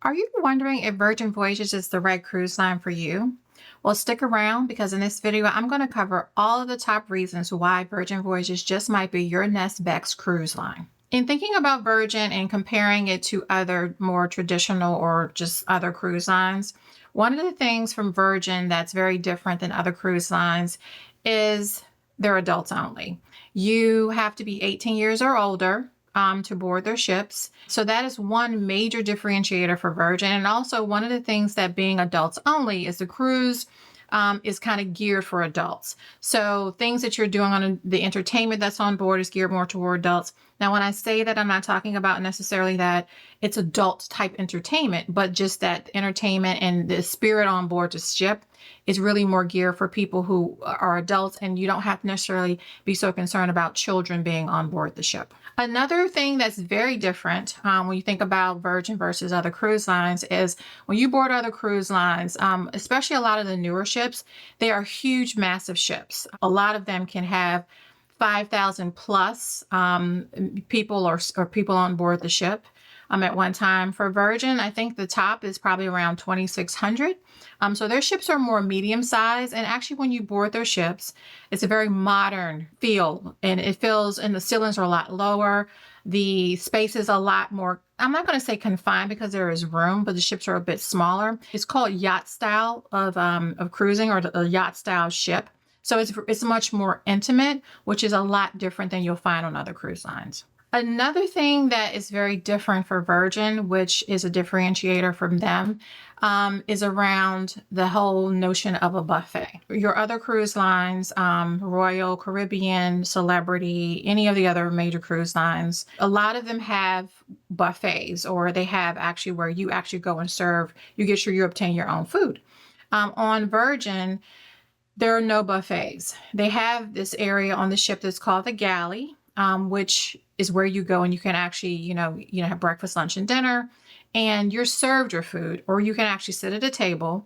Are you wondering if Virgin Voyages is the right cruise line for you? Well, stick around because in this video, I'm going to cover all of the top reasons why Virgin Voyages just might be your next best cruise line. In thinking about Virgin and comparing it to other more traditional or just other cruise lines, one of the things from Virgin that's very different than other cruise lines is they're adults only. You have to be 18 years or older to board their ships. So that is one major differentiator for Virgin. And also one of the things that being adults only is the cruise is kind of geared for adults. So things that you're doing on the entertainment that's on board is geared more toward adults. Now, when I say that, I'm not talking about necessarily that it's adult type entertainment, but just that entertainment and the spirit on board the ship is really more geared for people who are adults, and you don't have to necessarily be so concerned about children being on board the ship. Another thing that's very different when you think about Virgin versus other cruise lines is when you board other cruise lines, especially a lot of the newer ships, they are huge, massive ships. A lot of them can have 5,000 plus people or people on board the ship at one time. For Virgin, I think the top is probably around 2,600. So their ships are more medium size. And actually, when you board their ships, it's a very modern feel. And it feels, and the ceilings are a lot lower. The space is a lot more, I'm not going to say confined because there is room, but the ships are a bit smaller. It's called yacht style of cruising, or the yacht style ship. So it's much more intimate, which is a lot different than you'll find on other cruise lines. Another thing that is very different for Virgin, which is a differentiator from them, is around the whole notion of a buffet. Your other cruise lines, Royal, Caribbean, Celebrity, any of the other major cruise lines, a lot of them have buffets, or they have actually where you actually go and serve, you obtain your own food. On Virgin, there are no buffets. They have this area on the ship that's called the galley, which is where you go and you can actually, have breakfast, lunch, and dinner, and you're served your food, or you can actually sit at a table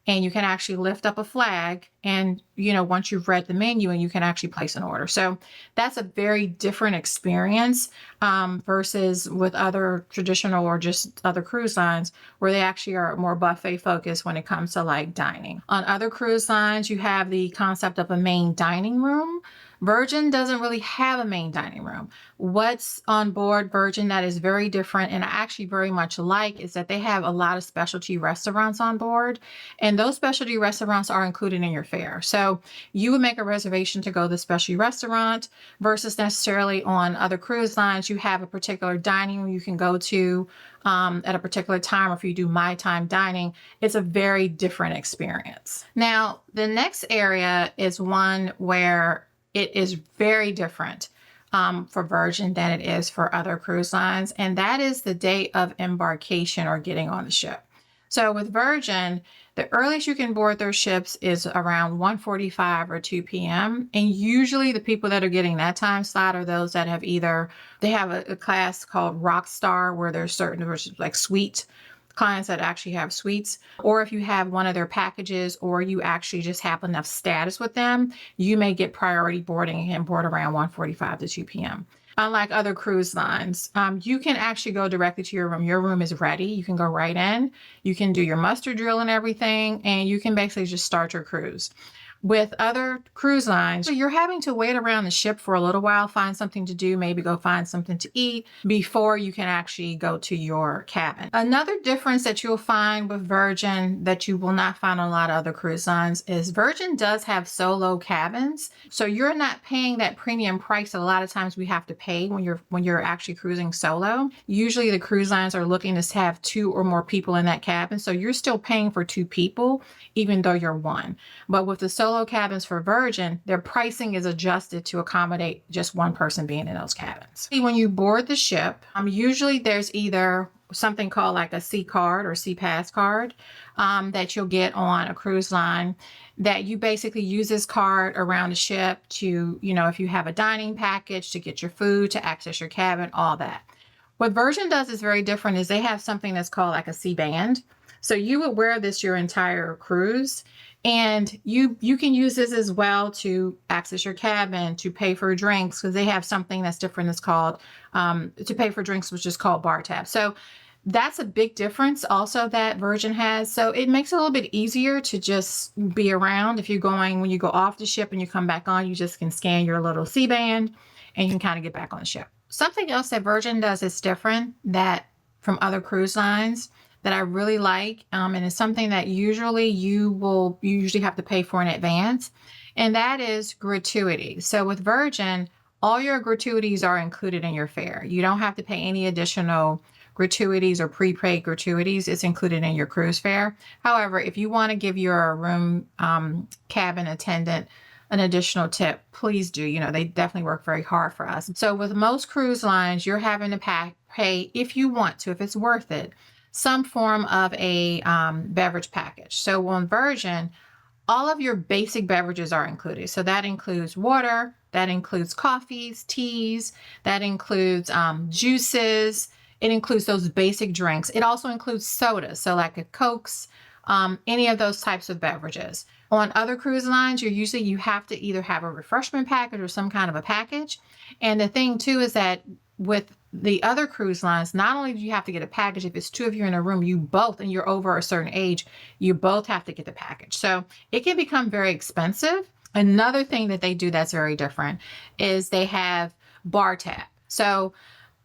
and you can actually lift up a flag and, once you've read the menu, and you can actually place an order. So that's a very different experience versus with other traditional or just other cruise lines where they actually are more buffet focused when it comes to like dining. On other cruise lines, you have the concept of a main dining room. Virgin doesn't really have a main dining room. What's on board Virgin that is very different, and I actually very much like, is that they have a lot of specialty restaurants on board, and those specialty restaurants are included in your fare. So you would make a reservation to go to the specialty restaurant versus necessarily on other cruise lines, you have a particular dining room you can go to at a particular time, or if you do my time dining, it's a very different experience. Now, the next area is one where it is very different for Virgin than it is for other cruise lines, and that is the date of embarkation or getting on the ship. So with Virgin, the earliest you can board their ships is around 1:45 or 2 p.m. And usually the people that are getting that time slot are those that have they have a class called Rockstar, where there's certain like suite clients that actually have suites, or if you have one of their packages, or you actually just have enough status with them, you may get priority boarding and board around 1:45 to 2 p.m. Unlike other cruise lines, you can actually go directly to your room. Your room is ready. You can go right in. You can do your muster drill and everything, and you can basically just start your cruise. With other cruise lines, you're having to wait around the ship for a little while, find something to do, maybe go find something to eat before you can actually go to your cabin. Another difference that you'll find with Virgin that you will not find on a lot of other cruise lines is Virgin does have solo cabins. So you're not paying that premium price that a lot of times we have to pay when you're actually cruising solo. Usually the cruise lines are looking to have 2 or more people in that cabin. So you're still paying for 2 people, even though you're one. But with the solo cabins for Virgin, their pricing is adjusted to accommodate just one person being in those cabins. When you board the ship, usually there's either something called like a C card or C pass card that you'll get on a cruise line, that you basically use this card around the ship to, if you have a dining package, to get your food, to access your cabin, all that. What Virgin does is very different, is they have something that's called like a C band. So you would wear this your entire cruise, and you can use this as well to access your cabin, to pay for drinks, because they have something that's different that's called to pay for drinks, which is called bar tab. So That's a big difference also that Virgin has. So it makes it a little bit easier to just be around. If you're going, when you go off the ship and you come back on, you just can scan your little C-band and you can kind of get back on the ship. Something else that Virgin does is different that from other cruise lines that I really like, and it's something that usually you usually have to pay for in advance, and that is gratuities. So with Virgin, all your gratuities are included in your fare. You don't have to pay any additional gratuities or prepaid gratuities. It's included in your cruise fare. However, if you want to give your room cabin attendant an additional tip, please do. You know, they definitely work very hard for us. So with most cruise lines, you're having to pay, if you want to, if it's worth it, some form of a beverage package. So on Virgin, all of your basic beverages are included. So that includes water, that includes coffees, teas, that includes juices. It includes those basic drinks. It also includes sodas, so like a Cokes, any of those types of beverages. On other cruise lines, you have to either have a refreshment package or some kind of a package. And the thing too is that with the other cruise lines, not only do you have to get a package, if it's two of you in a room, you both, and you're over a certain age, you both have to get the package. So it can become very expensive. Another thing that they do that's very different is they have bar tab. So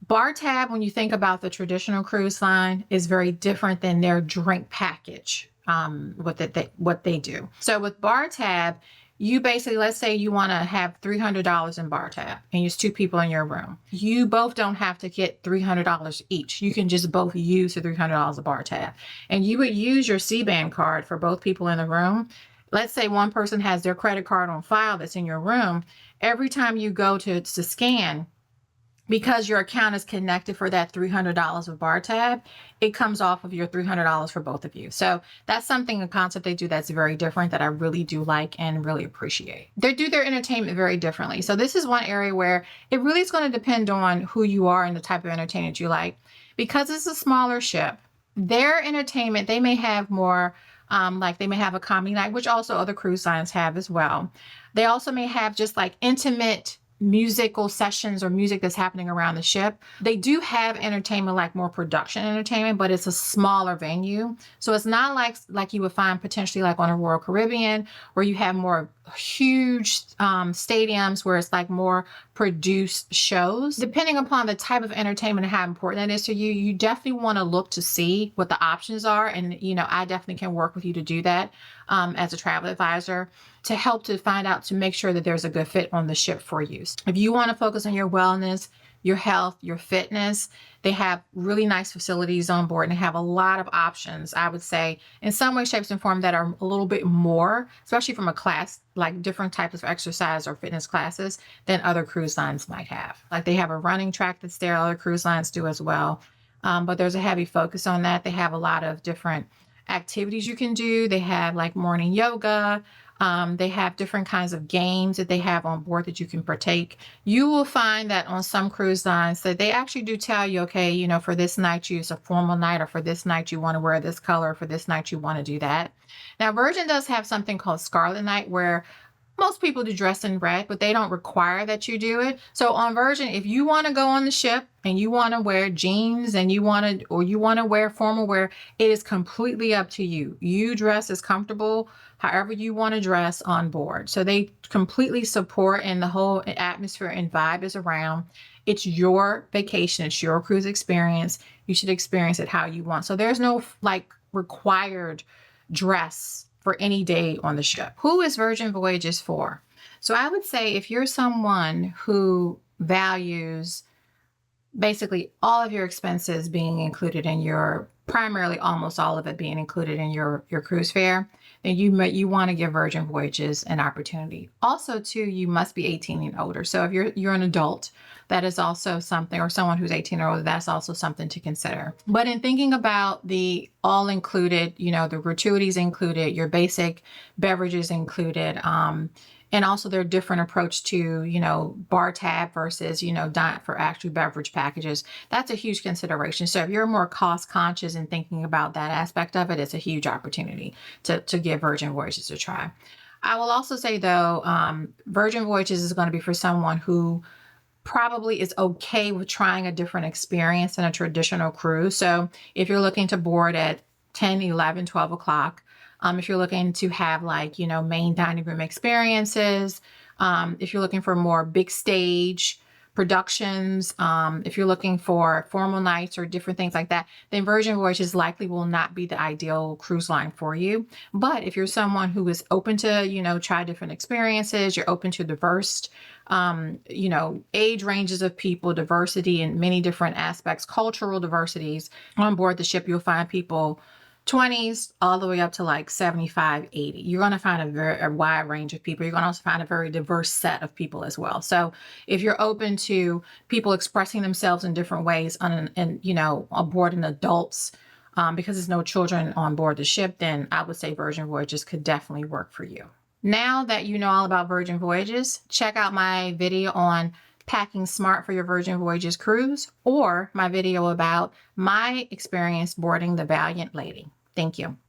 bar tab, when you think about the traditional cruise line, is very different than their drink package, what they do. So with bar tab, you basically, let's say you want to have $300 in bar tab and there's two people in your room. You both don't have to get $300 each. You can just both use the $300 of bar tab. And you would use your C-band card for both people in the room. Let's say one person has their credit card on file that's in your room. Every time you go to scan, because your account is connected for that $300 of bar tab, it comes off of your $300 for both of you. So that's something, a concept they do that's very different that I really do like and really appreciate. They do their entertainment very differently. So this is one area where it really is going to depend on who you are and the type of entertainment you like. Because it's a smaller ship, their entertainment, they may have more, like they may have a comedy night, which also other cruise lines have as well. They also may have just like intimate musical sessions or music that's happening around the ship. They do have entertainment, like more production entertainment, but it's a smaller venue. So it's not like you would find potentially like on a Royal Caribbean, where you have more huge stadiums where it's like more produced shows. Depending upon the type of entertainment and how important that is to you, you definitely want to look to see what the options are. And, you know, I definitely can work with you to do that as a travel advisor, to help to find out, to make sure that there's a good fit on the ship for you. If you want to focus on your wellness, your health, your fitness, they have really nice facilities on board and have a lot of options, I would say, in some way, shapes, and form that are a little bit more, especially from a class, like different types of exercise or fitness classes than other cruise lines might have. Like they have a running track that's there, other cruise lines do as well. But there's a heavy focus on that. They have a lot of different activities you can do. They have like morning yoga. They have different kinds of games that they have on board that you can partake. You will find that on some cruise lines that they actually do tell you, okay, you know, for this night you use a formal night, or for this night you want to wear this color, or for this night you want to do that. Now, Virgin does have something called Scarlet Night, where most people do dress in red, but they don't require that you do it. So on Virgin, if you want to go on the ship and you want to wear jeans and you want to wear formal wear, it is completely up to you. You dress as comfortable however you want to dress on board. So they completely support, and the whole atmosphere and vibe is around. It's your vacation. It's your cruise experience. You should experience it how you want. So there's no like required dress for any day on the ship. Who is Virgin Voyages for? So I would say if you're someone who values basically all of your expenses being included in your, primarily almost all of it being included in your cruise fare, then you want to give Virgin Voyages an opportunity. Also, too, you must be 18 and older. So if you're an adult, that is also something, or someone who's 18 or older, that's also something to consider. But in thinking about the all included, you know, the gratuities included, your basic beverages included, and also their different approach to, you know, bar tab versus, you know, diet for actual beverage packages. That's a huge consideration. So if you're more cost conscious and thinking about that aspect of it, it's a huge opportunity to give Virgin Voyages a try. I will also say though, Virgin Voyages is going to be for someone who probably is okay with trying a different experience than a traditional cruise. So if you're looking to board at 10, 11, 12 o'clock, if you're looking to have like, main dining room experiences, if you're looking for more big stage productions, if you're looking for formal nights or different things like that, then Virgin Voyages likely will not be the ideal cruise line for you. But if you're someone who is open to, try different experiences, you're open to diverse, age ranges of people, diversity in many different aspects, cultural diversities on board the ship, you'll find people 20s all the way up to like 75, 80. You're going to find a wide range of people. You're going to also find a very diverse set of people as well. So if you're open to people expressing themselves in different ways aboard an adults, because there's no children on board the ship, then I would say Virgin Voyages could definitely work for you. Now that you know all about Virgin Voyages, check out my video on packing smart for your Virgin Voyages cruise, or my video about my experience boarding the Valiant Lady. Thank you.